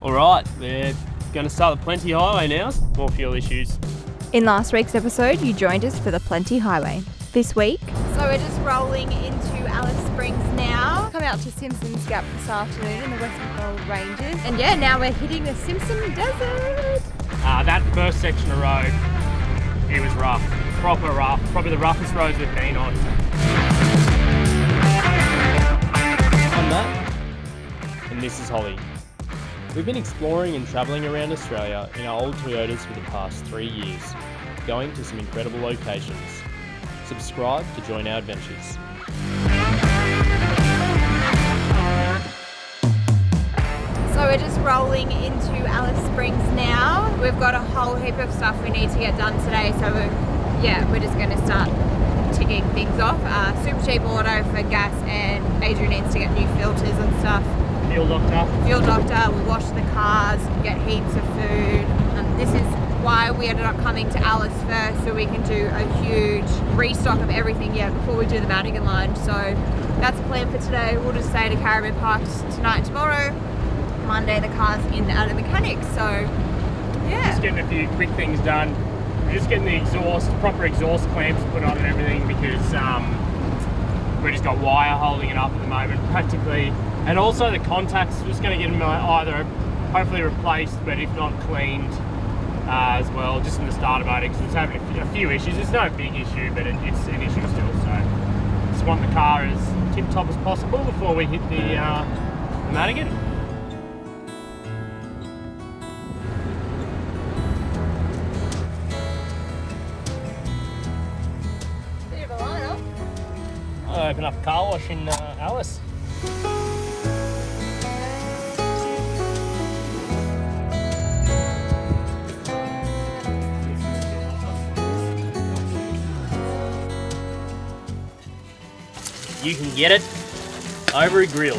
Alright, we're going to start the Plenty Highway now. More fuel issues. In last week's episode, you joined us for the Plenty Highway. This week... So we're just rolling into Alice Springs now. Come out to Simpsons Gap this afternoon in the West Macdonnell Ranges. And yeah, now we're hitting the Simpson Desert. That first section of road, it was rough. Proper rough. Probably the roughest roads we've been on. I'm Matt. And this is Holly. We've been exploring and travelling around Australia in our old Toyotas for the past 3 years, going to some incredible locations. Subscribe to join our adventures. So we're just rolling into Alice Springs now. We've got a whole heap of stuff we need to get done today, so we're just going to start ticking things off. Super cheap auto for gas, and Adrian needs to get new filters and stuff. Fuel doctor, we wash the cars, get heaps of food, and this is why we ended up coming to Alice first, so we can do a huge restock of everything before we do the Madigan line. So that's the plan for today. We'll just stay at a caravan park tonight and tomorrow. Monday the car's in and out of the mechanics, so yeah. Just getting a few quick things done. We're just getting the proper exhaust clamps put on and everything, because we've just got wire holding it up at the moment practically. And also the contacts, just going to get them either hopefully replaced, but if not cleaned as well, just in the starter motor, because it's having a few issues. It's no big issue, but it's an issue still. So just want the car as tip-top as possible before we hit the Madigan. Bit of a line-up. I'll open up a car wash in Alice. You can get it over a grill.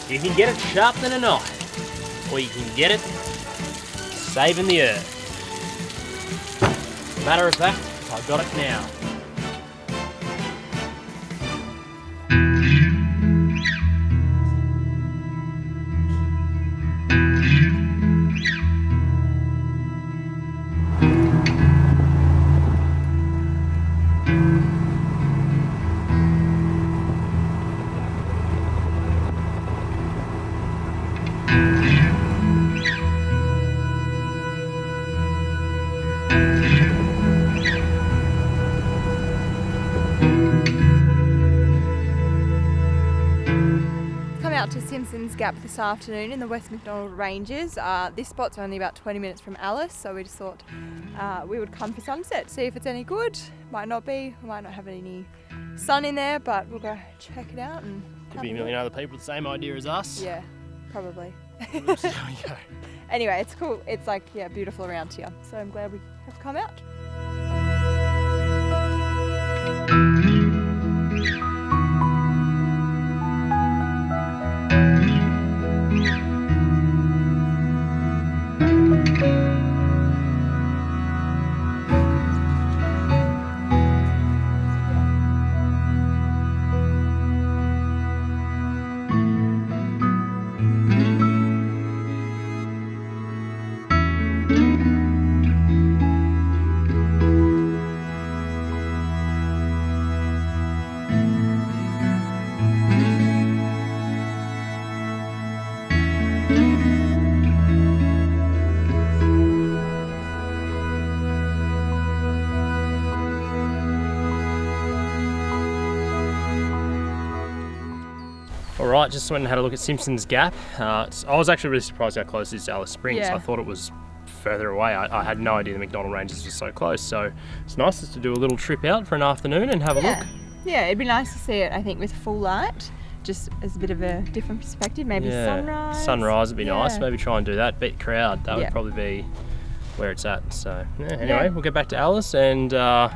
You can get it sharper than a knife. Or you can get it saving the earth. Matter of fact, I've got it now. To Simpsons Gap this afternoon in the West Macdonnell Ranges. This spot's only about 20 minutes from Alice, so we just thought we would come for sunset, see if it's any good. Might not be, we might not have any sun in there, but we'll go check it out. And could be a million other people with the same idea as us. Yeah, probably. There we go. Anyway, it's cool. It's beautiful around here, so I'm glad we have come out. Alright, just went and had a look at Simpsons Gap. I was actually really surprised how close it is to Alice Springs. Yeah. I thought it was further away. I had no idea the Macdonnell Ranges was so close, so it's nice just to do a little trip out for an afternoon and have a look. Yeah, it'd be nice to see it, I think, with full light, just as a bit of a different perspective. Maybe sunrise. Sunrise would be nice. Maybe try and do that. Beat the crowd. That would probably be where it's at. So anyway, we'll get back to Alice and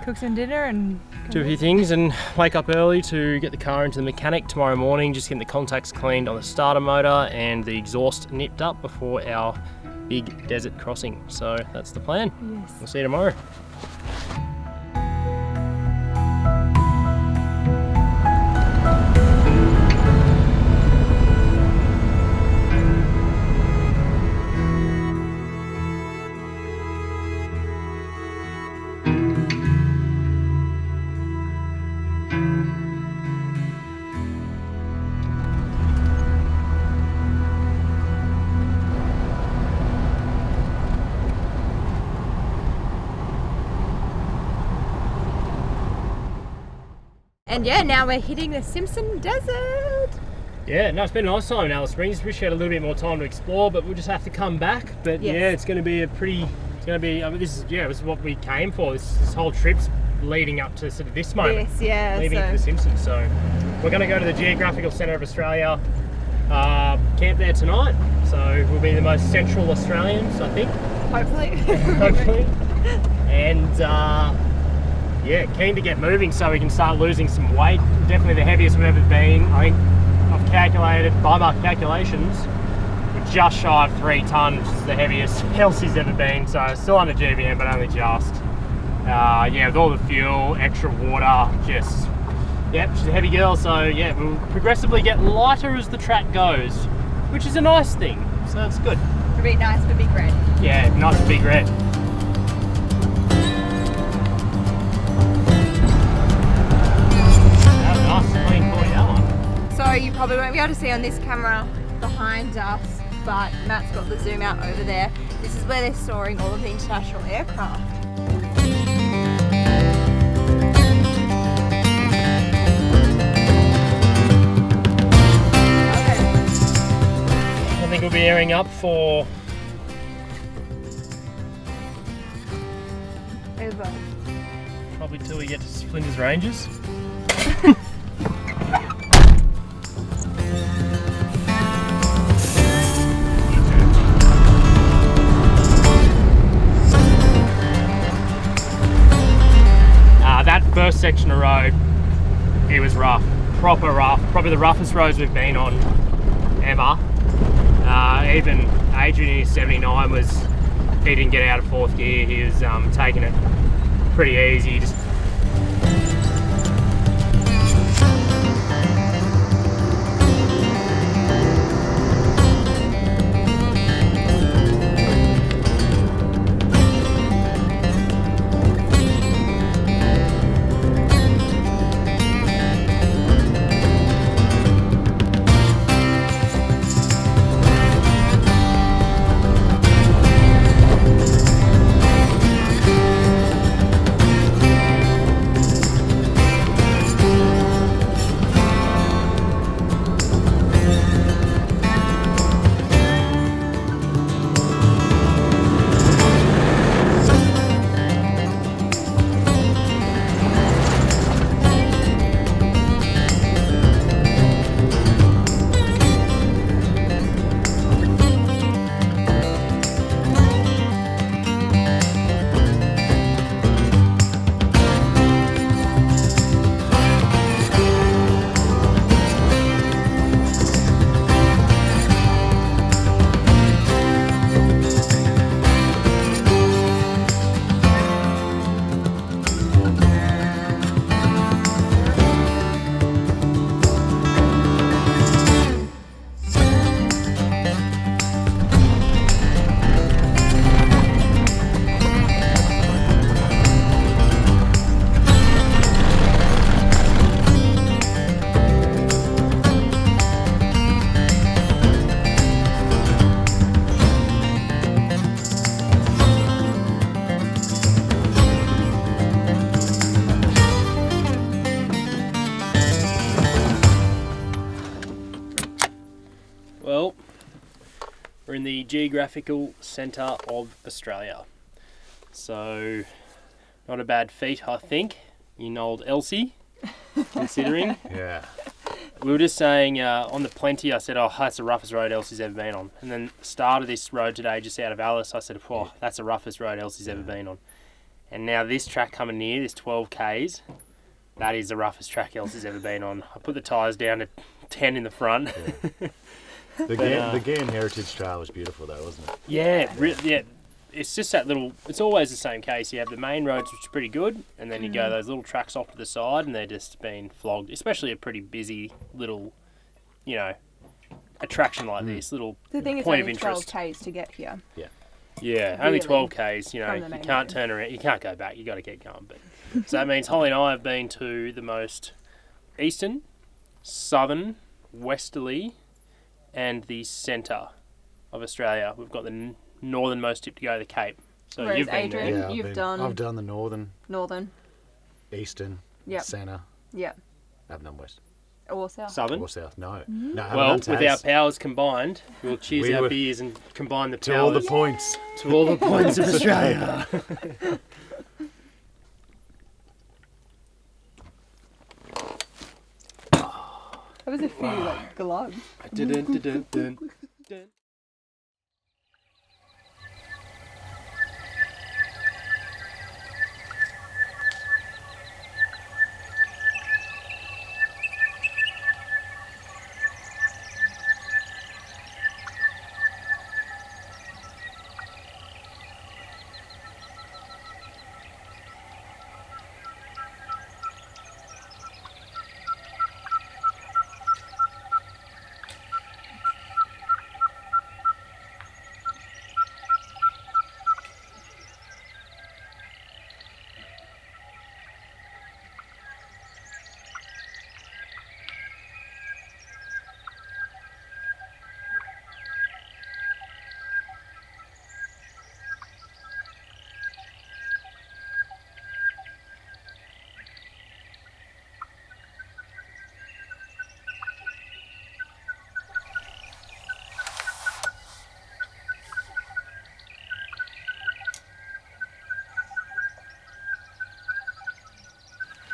cook some dinner and do a few things and wake up early to get the car into the mechanic tomorrow morning, just getting the contacts cleaned on the starter motor and the exhaust nipped up before our big desert crossing. So that's the plan. Yes. We'll see you tomorrow. And yeah, now we're hitting the Simpson Desert. Yeah, no, it's been a nice time in Alice Springs. Wish we had a little bit more time to explore, but we'll just have to come back. But Yes. yeah, it's going to be this is what we came for. This whole trip's leading up to sort of this moment. Yes, yeah. Leaving for the Simpsons. So we're going to go to the Geographical Centre of Australia, camp there tonight. So we'll be the most central Australians, I think. Hopefully. Hopefully. And yeah, keen to get moving so we can start losing some weight. Definitely the heaviest we've ever been. I think I've calculated, by my calculations, we're just shy of 3 tonnes, which is the heaviest Elsie's ever been. So still under GBM, but only just. Yeah, with all the fuel, extra water, just, yep, she's a heavy girl. So yeah, we'll progressively get lighter as the track goes, which is a nice thing. So it's good. It'll be nice for Big Red. Yeah, nice and Big Red. That was nice, clean 40, that one. So you probably won't be able to see on this camera behind us, but Matt's got the zoom out over there. This is where they're storing all of the international aircraft. I think we'll be airing up for Over. probably till we get to Flinders Ranges. That first section of road, it was rough, proper rough, probably the roughest roads we've been on ever. Even Adrian in his 79 he didn't get out of 4th gear, he was taking it pretty easy. Just well, we're in the Geographical Centre of Australia. So, not a bad feat, I think, in old Elsie, considering. Yeah. We were just saying on the Plenty, I said, oh, that's the roughest road Elsie's ever been on. And then the start of this road today, just out of Alice, I said, oh, that's the roughest road Elsie's ever been on. And now this track coming near, this 12 Ks, that is the roughest track Elsie's ever been on. I put the tyres down to 10 in the front. Yeah. The Ghan Heritage Trail was beautiful though, wasn't it? Yeah, yeah. It's just that little, it's always the same case. You have the main roads, which are pretty good, and then you go those little tracks off to the side, and they're just being flogged, especially a pretty busy little, you know, attraction like this, little The thing is point of only 12 interest. Ks to get here. Yeah, only Really? 12 Ks, you know, From the you main can't road. turn around, you can't go back, you got to keep going. But so that means Holly and I have been to the most eastern, southern, westerly, and the centre of Australia. We've got the northernmost tip to go to the Cape. So Whereas you've been Adrian- there. You've done- I've done the northern, Northern. eastern, Yep. centre, Yep. Haven't done west. Or south. Southern. Or south. No. No, haven't Well, done with our Taz. powers combined, we'll choose We our were- beers and combine the powers. To all the points. To all the points of Australia. That was a few like gloves. Dun.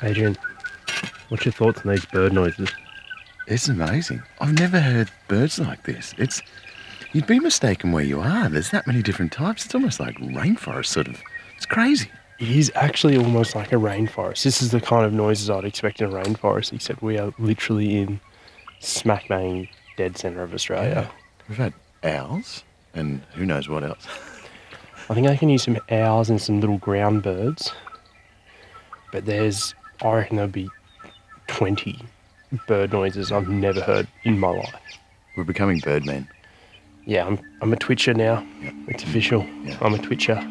Adrian, what's your thoughts on these bird noises? It's amazing. I've never heard birds like this. You'd be mistaken where you are. There's that many different types. It's almost like rainforest sort of. It's crazy. It is actually almost like a rainforest. This is the kind of noises I'd expect in a rainforest, except we are literally in smack bang dead centre of Australia. We've had owls and who knows what else. I think I can use some owls and some little ground birds, but I reckon there'll be 20 bird noises I've never heard in my life. We're becoming birdmen. Yeah, I'm a twitcher now. Yeah. It's official. Yeah. I'm a twitcher.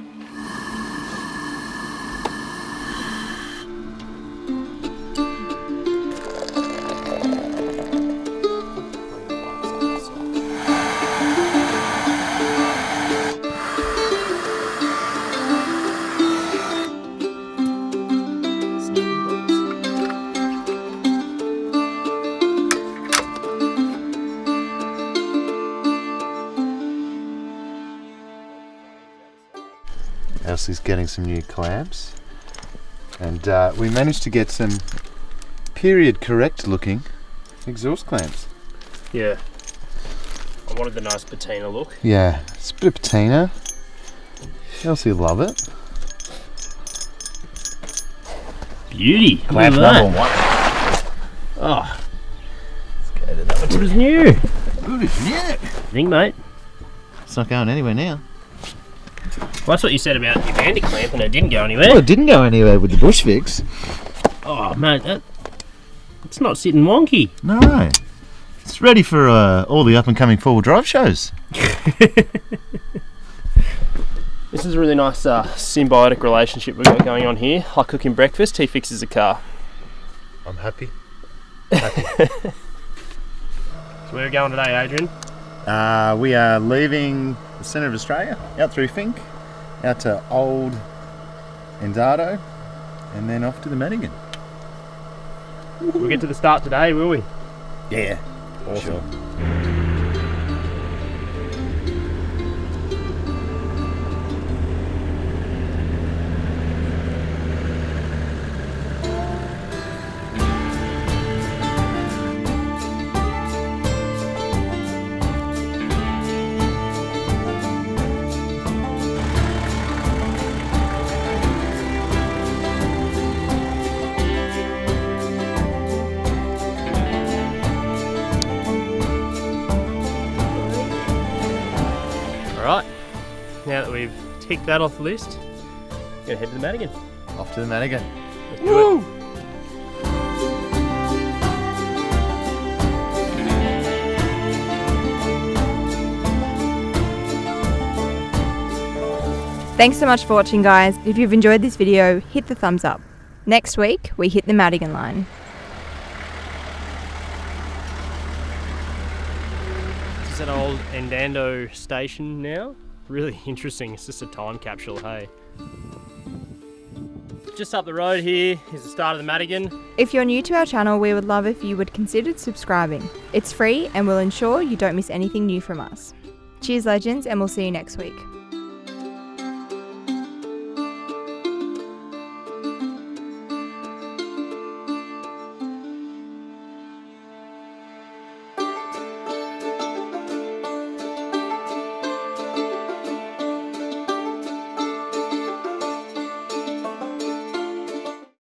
Elsie's getting some new clamps, and we managed to get some period correct looking exhaust clamps. Yeah. I wanted the nice patina look. Yeah, it's a bit of patina. Elsie will love it. Beauty. Clamp number one. Oh. Let's go to that one. Good as new. Good as new. Think, mate. It's not going anywhere now. Well, that's what you said about your bandit clamp, and it didn't go anywhere. Well, it didn't go anywhere with the bush fix. Oh, mate, it's not sitting wonky. No. It's ready for all the up and coming 4-wheel drive shows. This is a really nice symbiotic relationship we've got going on here. I cook him breakfast, he fixes the car. I'm happy. So where are we going today, Adrian? We are leaving the centre of Australia, out through Fink, out to Old Endado, and then off to the Madigan. We'll get to the start today, will we? Yeah. Awesome. Sure. Alright, now that we've ticked that off the list, we're going to head to the Madigan. Off to the Madigan. Let's do it. Thanks so much for watching, guys. If you've enjoyed this video, hit the thumbs up. Next week, we hit the Madigan line. This is an old Endando station now. Really interesting. It's just a time capsule, hey. just up the road here is the start of the Madigan. If you're new to our channel, we would love if you would consider subscribing. It's free and will ensure you don't miss anything new from us. Cheers, legends, and we'll see you next week.